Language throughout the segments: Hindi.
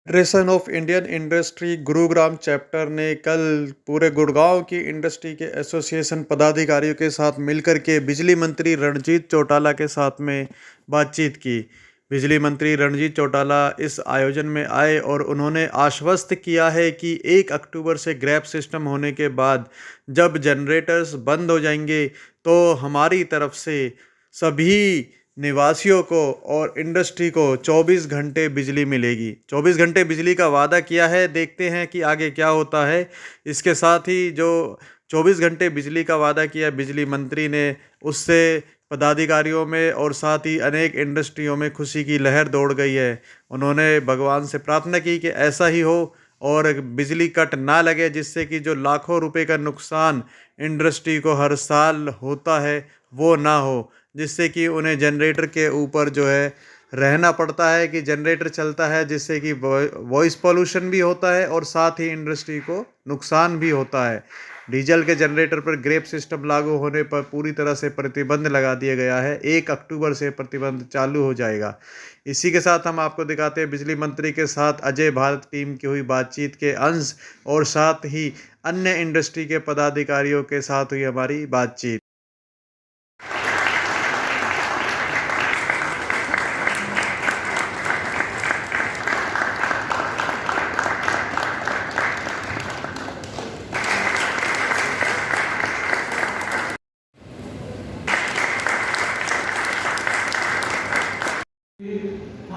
Federation of Indian industry Gurugram chapter ने कल पूरे गुड़गांव की इंडस्ट्री के एसोसिएशन पदाधिकारियों के साथ मिलकर के बिजली मंत्री रणजीत चौटाला के साथ में बातचीत की। बिजली मंत्री रणजीत चौटाला इस आयोजन में आए और उन्होंने आश्वस्त किया है कि 1 अक्टूबर से ग्रैप सिस्टम होने के बाद जब जनरेटर्स बंद हो जाएंगे तो हमारी तरफ से सभी निवासियों को और इंडस्ट्री को 24 घंटे बिजली मिलेगी। 24 घंटे बिजली का वादा किया है, देखते हैं कि आगे क्या होता है। इसके साथ ही जो 24 घंटे बिजली का वादा किया बिजली मंत्री ने, उससे पदाधिकारियों में और साथ ही अनेक इंडस्ट्रियों में खुशी की लहर दौड़ गई है। उन्होंने भगवान से प्रार्थना की कि ऐसा ही हो और बिजली कट ना लगे, जिससे कि जो लाखों रुपए का नुकसान इंडस्ट्री को हर साल होता है वो ना हो, जिससे कि उन्हें जनरेटर के ऊपर जो है रहना पड़ता है कि जनरेटर चलता है, जिससे कि वॉइस पोल्यूशन भी होता है और साथ ही इंडस्ट्री को नुकसान भी होता है। डीजल के जनरेटर पर ग्रेप सिस्टम लागू होने पर पूरी तरह से प्रतिबंध लगा दिया गया है। 1 अक्टूबर से प्रतिबंध चालू हो जाएगा। इसी के साथ हम आपको दिखाते हैं बिजली मंत्री के साथ अजय भारत टीम की हुई बातचीत के अंश और साथ ही अन्य इंडस्ट्री के पदाधिकारियों के साथ हुई हमारी बातचीत।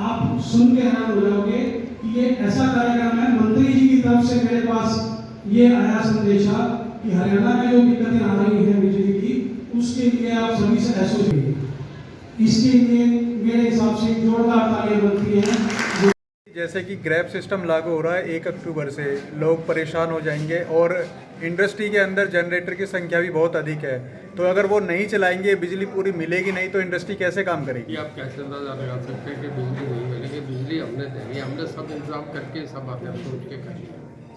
आप सुन के हैरान हो जाओगे कि ये ऐसा कार्यक्रम है। मंत्री जी की तरफ से मेरे पास ये आया संदेशा कि हरियाणा में जो दिक्कतें आ रही हैं बिजली की, उसके लिए आप सभी से एसोसिएट, इसके लिए मेरे हिसाब से जोरदार तालियां बनती हैं। जैसे कि ग्रैप सिस्टम लागू हो रहा है 1 अक्टूबर से, लोग परेशान हो जाएंगे और इंडस्ट्री के अंदर जनरेटर की संख्या भी बहुत अधिक है, तो अगर वो नहीं चलाएंगे, बिजली पूरी मिलेगी नहीं, तो इंडस्ट्री कैसे काम करेगी? आप कैसे अंदाजा लगा सकते हैं कि बिजली नहीं मिलेगी? बिजली हमने देनी है, हमने सब इंतजाम करके सब बातें सोच के करी।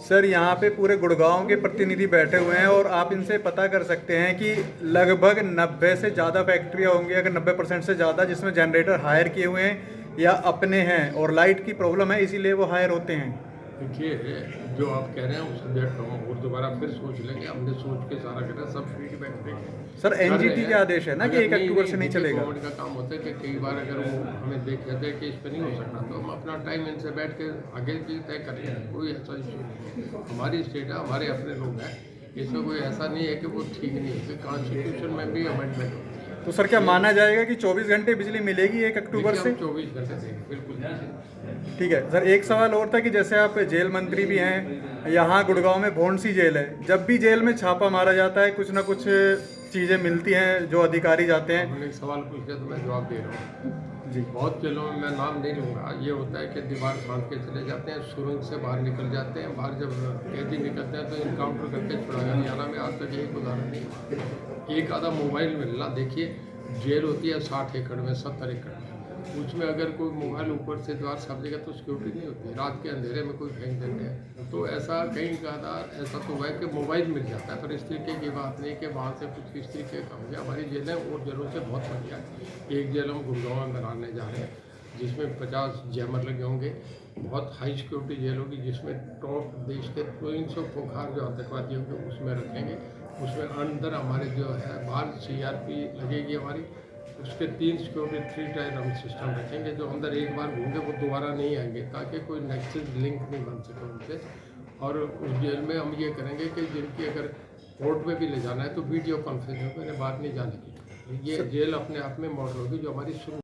सर, यहाँ पे पूरे गुड़गांव के प्रतिनिधि बैठे हुए हैं और आप इनसे पता कर सकते हैं कि लगभग 90 से ज़्यादा फैक्ट्रियाँ होंगी, अगर 90% से ज़्यादा, जिसमें जनरेटर हायर किए हुए हैं या अपने हैं, और लाइट की प्रॉब्लम है इसीलिए वो हायर होते हैं। देखिए, जो आप कह रहे हैं उससे बैठ रहा हूँ और दोबारा फिर सोच लेंगे। हमने सोच के सारा करा, सब फीडबैक देंगे। सर, एनजीटी का आदेश है ना कि 1 अक्टूबर से नहीं चलेगा। गवर्नमेंट का काम होता है कि कई बार अगर वो हमें देख कहते हैं कि इस पर नहीं हो सकता, तो हम अपना टाइम इनसे बैठ के आगे भी तय करेंगे। कोई ऐसा इशू नहीं है। हमारी स्टेट है, हमारे अपने लोग हैं, इसमें कोई ऐसा नहीं है कि वो ठीक नहीं है। कॉन्स्टिट्यूशन में भी अमेंडमेंट होती है। तो सर, क्या माना जाएगा कि 24 घंटे बिजली मिलेगी 1 अक्टूबर से? 24 घंटे देंगे, बिल्कुल। ठीक है सर, एक सवाल और था कि जैसे आप जेल मंत्री भी हैं, यहाँ गुड़गांव में भोंडसी जेल है, जब भी जेल में छापा मारा जाता है कुछ ना कुछ चीज़ें मिलती हैं जो अधिकारी जाते हैं। हमने एक सवाल पूछ लिया तो मैं जवाब दे रहा हूँ जी। बहुत जेलों में, मैं नाम नहीं लूँगा, ये होता है कि दीवार फाँद के चले जाते हैं, सुरंग से बाहर निकल जाते हैं। बाहर जब कैदी निकलते हैं तो इनकाउंटर करके छुड़ा जाते। हरियाणा में आज तक एक उदाहरण नहीं। एक आधा मोबाइल मिलना, देखिए जेल होती है 60 एकड़ में, 70 एकड़ में, उसमें अगर कोई मोबाइल ऊपर से द्वार साफ देगा तो सिक्योरिटी नहीं होती। रात के अंधेरे में कोई फेंक देते हैं, तो ऐसा कहीं ज़्यादा ऐसा तो हुआ है कि मोबाइल मिल जाता है, पर इस तरीके की बात नहीं कि वहाँ से कुछ इस तरीके का हो गया। हमारी जेलें और जेलों से बहुत बढ़िया है। एक जेल हम गुड़गांव में बनाने जा रहे हैं, जिसमें 50 जैमर लगे होंगे, बहुत हाई सिक्योरिटी जेल होगी, जिसमें टॉप देश के 300 खोखार जो आतंकवादी होंगे उसमें रखेंगे। उसमें अंदर हमारे जो है बाहर CRP लगेगी हमारी, उसके 3 सिक्योरिटी 3 टायर हम सिस्टम रखेंगे, जो अंदर एक बार घूमेंगे वो दोबारा नहीं आएंगे, ताकि कोई नेक्स्ट लिंक नहीं बन सके उनसे। और उस जेल में हम ये करेंगे कि जिनकी अगर कोर्ट में भी ले जाना है तो वीडियो कॉन्फ्रेंस में बात नहीं जाने की। ये जेल अपने आप में मॉडल होगी जो हमारी शुरू।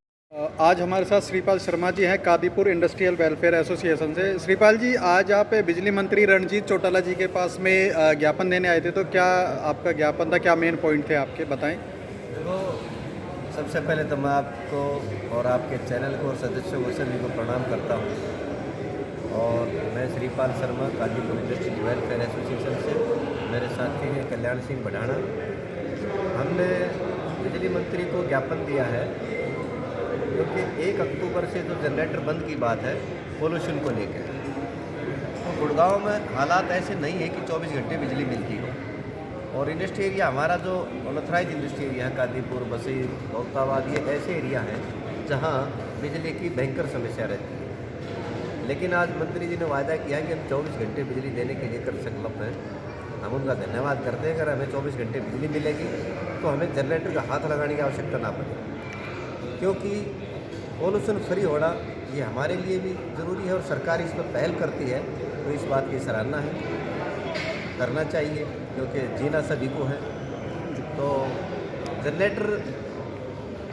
आज हमारे साथ श्रीपाल शर्मा जी हैं, कादीपुर इंडस्ट्रियल वेलफेयर एसोसिएशन से। श्रीपाल जी, आज आप बिजली मंत्री रणजीत चौटाला जी के पास में ज्ञापन देने आए थे, तो क्या आपका ज्ञापन था, क्या मेन पॉइंट थे आपके, बताएं। देखो, सबसे पहले तो मैं आपको और आपके चैनल को और सदस्यों को सभी को प्रणाम करता हूँ। और मैं Shripal Sharma, Kadipur industrial welfare association से, मेरे साथी हैं कल्याण सिंह बढ़ाना। हमने बिजली मंत्री को ज्ञापन दिया है क्योंकि 1 अक्टूबर से जो जनरेटर बंद की बात है पोल्यूशन को लेकर, तो गुड़गांव में हालात ऐसे नहीं है कि 24 घंटे बिजली मिलती हो। और इंडस्ट्री एरिया हमारा जो अनऑथराइज इंडस्ट्री एरिया है, कादीपुर, बसीर, दौलताबाद, ये ऐसे एरिया हैं जहाँ बिजली की भयंकर समस्या रहती है। लेकिन आज मंत्री जी ने वायदा किया कि हम 24 घंटे बिजली देने के लिए कर संकल्प हैं। हम उनका धन्यवाद करते हैं। अगर हमें 24 घंटे बिजली मिलेगी तो हमें जनरेटर का हाथ लगाने की आवश्यकता ना पड़े, क्योंकि पॉल्यूशन फ्री होना ये हमारे लिए भी ज़रूरी है और सरकार इस पर पहल करती है, तो इस बात की सराहना है, करना चाहिए, क्योंकि जीना सभी को है। तो जनरेटर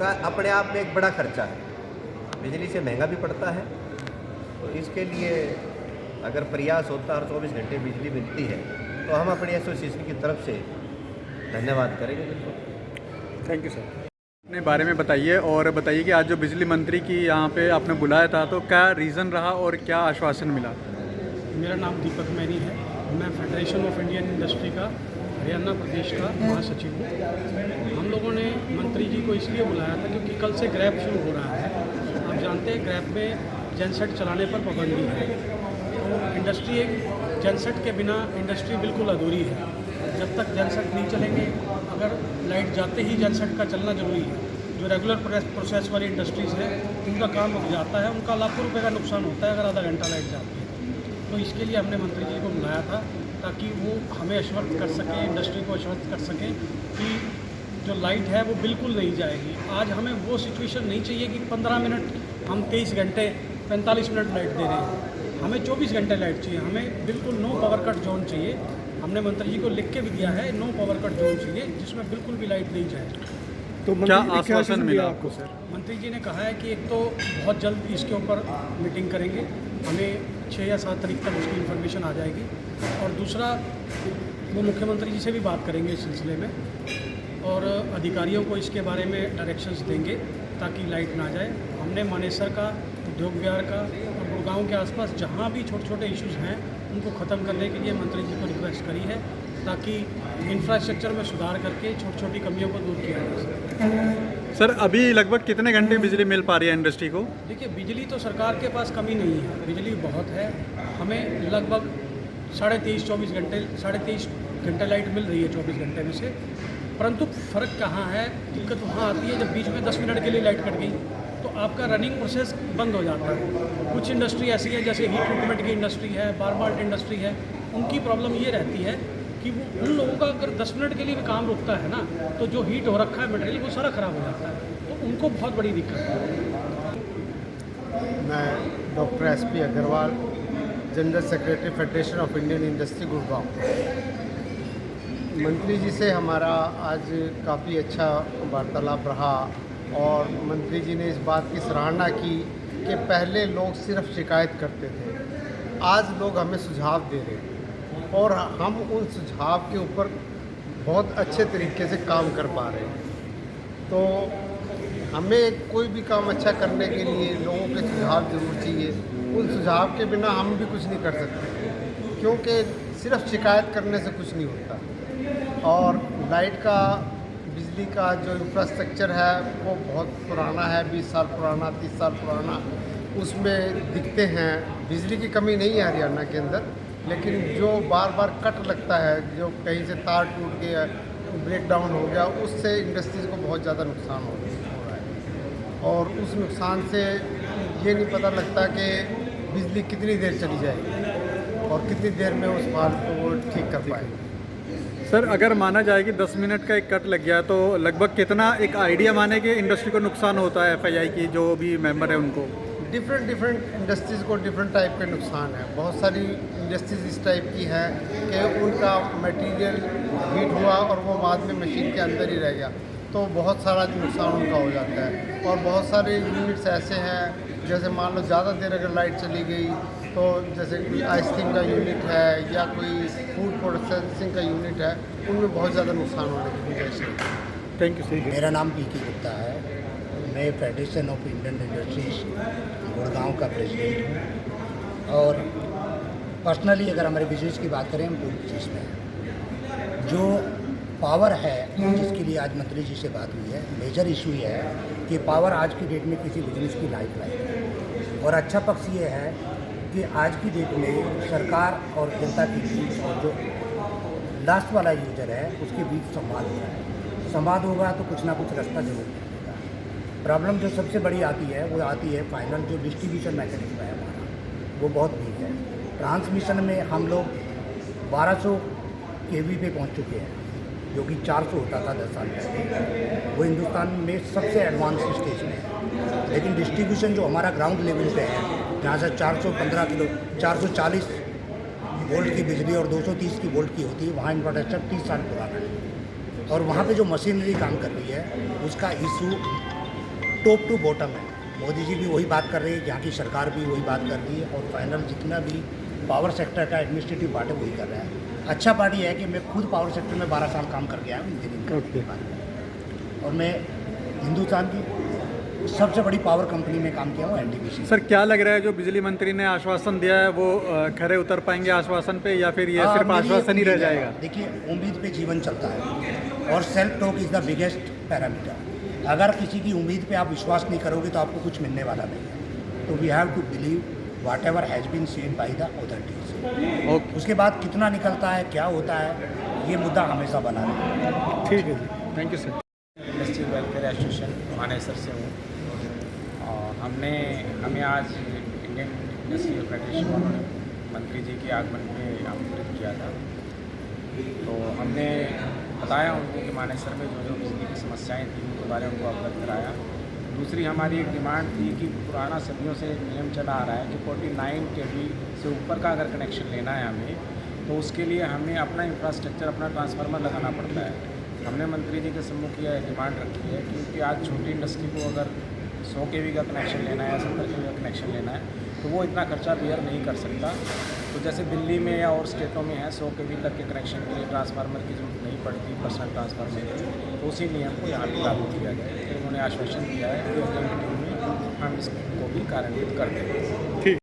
का अपने आप में एक बड़ा खर्चा है, बिजली से महंगा भी पड़ता है। तो इसके लिए अगर प्रयास होता है और 24 घंटे बिजली मिलती है तो हम अपनी एसोसिएशन की तरफ से धन्यवाद करेंगे। बिल्कुल। Thank you sir. अपने बारे में बताइए और बताइए कि आज जो बिजली मंत्री की यहाँ पे आपने बुलाया था तो क्या रीज़न रहा और क्या आश्वासन मिला? मेरा नाम दीपक मैनी है। मैं फेडरेशन ऑफ इंडियन इंडस्ट्री का हरियाणा प्रदेश का महासचिव हूँ। हम लोगों ने मंत्री जी को इसलिए बुलाया था क्योंकि कल से ग्रैब शुरू हो रहा है। आप जानते हैं ग्रैब में जनसेट चलाने पर पाबंदी है। तो इंडस्ट्री जनसेट के बिना इंडस्ट्री बिल्कुल अधूरी है। जब तक जनसेट नहीं चलेंगे, अगर लाइट जाते ही जनसेट का चलना जरूरी है। जो रेगुलर प्रोसेस वाली इंडस्ट्रीज़ हैं उनका काम रुक जाता है, उनका लाखों रुपए का नुकसान होता है अगर आधा घंटा लाइट जाती है। तो इसके लिए हमने मंत्री जी को बुलाया था ताकि वो हमें आश्वस्त कर सकें, इंडस्ट्री को आश्वस्त कर सकें कि जो लाइट है वो बिल्कुल नहीं जाएगी। आज हमें वो सिचुएशन नहीं चाहिए कि 15 मिनट हम 23 घंटे 45 मिनट लाइट दे रहे हैं। हमें 24 घंटे लाइट चाहिए। हमें बिल्कुल नो पावर कट जोन चाहिए। हमने मंत्री जी को लिख के भी दिया है, नो पावर कट जोन चाहिए जिसमें बिल्कुल भी लाइट नहीं जाए। तो क्या आश्वासन मिला आपको सर? मंत्री जी ने कहा है कि एक तो बहुत जल्द इसके ऊपर मीटिंग करेंगे, हमें 6 या 7 तारीख तक उसकी इन्फॉर्मेशन आ जाएगी। और दूसरा, वो मुख्यमंत्री जी से भी बात करेंगे इस सिलसिले में और अधिकारियों को इसके बारे में डायरेक्शंस देंगे ताकि लाइट ना जाए। हमने मानेसर का, उद्योग विहार का और गुड़गांव के आसपास जहाँ भी छोटे छोटे इश्यूज़ हैं उनको ख़त्म करने के लिए मंत्री जी को रिक्वेस्ट करी है ताकि इंफ्रास्ट्रक्चर में सुधार करके छोटी छोटी कमियों को दूर किया जा सके। सर अभी लगभग कितने घंटे बिजली मिल पा रही है इंडस्ट्री को? देखिए, बिजली तो सरकार के पास कमी नहीं है, बिजली बहुत है। हमें लगभग 23.5 घंटे लाइट मिल रही है 24 घंटे में से। परंतु फ़र्क कहाँ है, दिक्कत वहाँ आती है जब बीच में 10 मिनट के लिए लाइट कट गई तो आपका रनिंग प्रोसेस बंद हो जाता है। कुछ इंडस्ट्री ऐसी है जैसे हीट ट्रीटमेंट की इंडस्ट्री है, बार बाल्ट इंडस्ट्री है, उनकी प्रॉब्लम ये रहती है कि वो उन लोगों का अगर 10 मिनट के लिए भी काम रुकता है ना तो जो हीट हो रखा है मटेरियल वो सारा ख़राब हो जाता है, तो उनको बहुत बड़ी दिक्कत है। मैं doctor SP Agarwal, general secretary federation of Indian industry Gurgaon. मंत्री जी से हमारा आज काफ़ी अच्छा वार्तालाप रहा और मंत्री जी ने इस बात की सराहना की कि पहले लोग सिर्फ शिकायत करते थे, आज लोग हमें सुझाव दे रहे हैं और हम उन सुझाव के ऊपर बहुत अच्छे तरीके से काम कर पा रहे हैं। तो हमें कोई भी काम अच्छा करने के लिए लोगों के सुझाव ज़रूर चाहिए। उन सुझाव के बिना हम भी कुछ नहीं कर सकते, क्योंकि सिर्फ शिकायत करने से कुछ नहीं होता। और लाइट का, बिजली का जो इंफ्रास्ट्रक्चर है वो बहुत पुराना है, 20 साल पुराना, 30 साल पुराना, उसमें दिखते हैं। बिजली की कमी नहीं है हरियाणा के अंदर, लेकिन जो बार बार कट लगता है, जो कहीं से तार टूट गया, ब्रेक डाउन हो गया, उससे इंडस्ट्रीज़ को बहुत ज़्यादा नुकसान हो रहा है। और उस नुकसान से ये नहीं पता लगता कि बिजली कितनी देर चली जाएगी और कितनी देर में उस माल को वो ठीक कर पाएंगे। सर अगर माना जाए कि 10 मिनट का एक कट लग गया तो लगभग कितना एक आइडिया माने कि इंडस्ट्री को नुकसान होता है, FII की जो भी मेंबर है उनको? डिफरेंट इंडस्ट्रीज़ को डिफरेंट टाइप के नुकसान है। बहुत सारी इंडस्ट्रीज़ इस टाइप की है कि उनका मटेरियल हीट हुआ और वो बाद में मशीन के अंदर ही रह गया, तो बहुत सारा नुकसान उनका हो जाता है। और बहुत सारे यूनिट्स ऐसे हैं, जैसे मान लो ज़्यादा देर अगर लाइट चली गई तो जैसे कोई आइसक्रीम का यूनिट है या कोई फूड प्रोसेसिंग का यूनिट है, उनमें बहुत ज़्यादा नुकसान होने की गुंजाइश है। Thank you. मेरा नाम PK गुप्ता है। मैं federation of Indian industries Gurgaon का प्रेसिडेंट हूँ। और पर्सनली अगर हमारे बिजनेस की बात करें, हम पूरे बिजनेस में हैं। जो पावर है जिसके लिए आज मंत्री जी से बात हुई है, मेजर इशू ये है कि पावर आज की डेट में किसी बिजनेस की लाइफ लाइन है। और अच्छा पक्ष ये है कि आज की डेट में सरकार और जनता के बीच और जो लास्ट वाला यूजर है उसके बीच संवाद हो रहा है। संवाद होगा तो कुछ ना कुछ रास्ता जरूर निकलेगा। प्रॉब्लम जो सबसे बड़ी आती है वो आती है फाइनल जो डिस्ट्रीब्यूशन मैकेनिज्म है हमारा, वो बहुत वीक है। ट्रांसमिशन में हम लोग 1200 kV पे पहुंच चुके हैं, जो कि 400 होता था 10 साल पहले। वो हिंदुस्तान में सबसे एडवांस स्टेज में है। लेकिन डिस्ट्रीब्यूशन जो हमारा ग्राउंड लेवल पे है, जहाँ से 440 वोल्ट की बिजली और 230 की वोल्ट की होती है, वहाँ इंफ्रास्ट्रक्चर 30 साल पुराना है। और वहाँ पे जो मशीनरी काम कर रही है, उसका इशू टॉप टू बॉटम है। मोदी जी भी वही बात कर रही है, यहाँ की सरकार भी वही बात कर रही है, और फाइनल जितना भी पावर सेक्टर का एडमिनिस्ट्रेटिव पार्ट है वही कर रहा है। अच्छा पार्ट ये है कि मैं खुद पावर सेक्टर में 12 साल काम करके आया हूँ इंजीनियरिंग करने के बाद, और मैं हिंदुस्तान की सबसे बड़ी पावर कंपनी में काम किया हूँ, एनटीपीसी। सर क्या लग रहा है जो बिजली मंत्री ने आश्वासन दिया है वो खरे उतर पाएंगे आश्वासन पे, या फिर ये सिर्फ मेरी आश्वासन ही रह उम्मीद है। जाएगा? देखिए, उम्मीद पे जीवन चलता है, और self talk is the biggest parameter. अगर किसी की उम्मीद पे आप विश्वास नहीं करोगे तो आपको कुछ मिलने वाला नहीं है। तो we have to believe whatever has been said by the authorities. उसके बाद कितना निकलता है, क्या होता है, ये मुद्दा हमेशा बना रहेगा। ठीक है जी, thank you sir. Industrial welfare association Manesar से हूँ, और हमें आज इंडियन इंडस्ट्रियल फेडरेशन वालों ने मंत्री जी के आगमन पे आमंत्रित किया था। तो हमने बताया उनको कि मानेसर में जो बिजली की समस्याएं थी उनके बारे में उनको अवगत कराया। दूसरी हमारी एक डिमांड थी कि पुराना सदियों से नियम चला आ रहा है कि 49 kV से ऊपर का अगर कनेक्शन लेना है हमें, तो उसके लिए हमें अपना इंफ्रास्ट्रक्चर, अपना ट्रांसफार्मर लगाना पड़ता है। हमने मंत्री जी के सम्मुख यह डिमांड रखी है, क्योंकि आज छोटी इंडस्ट्री को अगर 100 kV का कनेक्शन लेना है या 70 kV का कनेक्शन लेना है, तो वो इतना खर्चा बेयर नहीं कर सकता। तो जैसे दिल्ली में या और स्टेटों में है 100 kV तक के कनेक्शन के लिए ट्रांसफार्मर की जरूरत नहीं पड़ती, पर्सनल ट्रांसफार्मर की, तो उसी नियम को यहाँ भी लागू किया जाए। फिर उन्होंने आश्वासन दिया है कि अगली मीटिंग में हम इसको भी कार्यान्वित कर देंगे।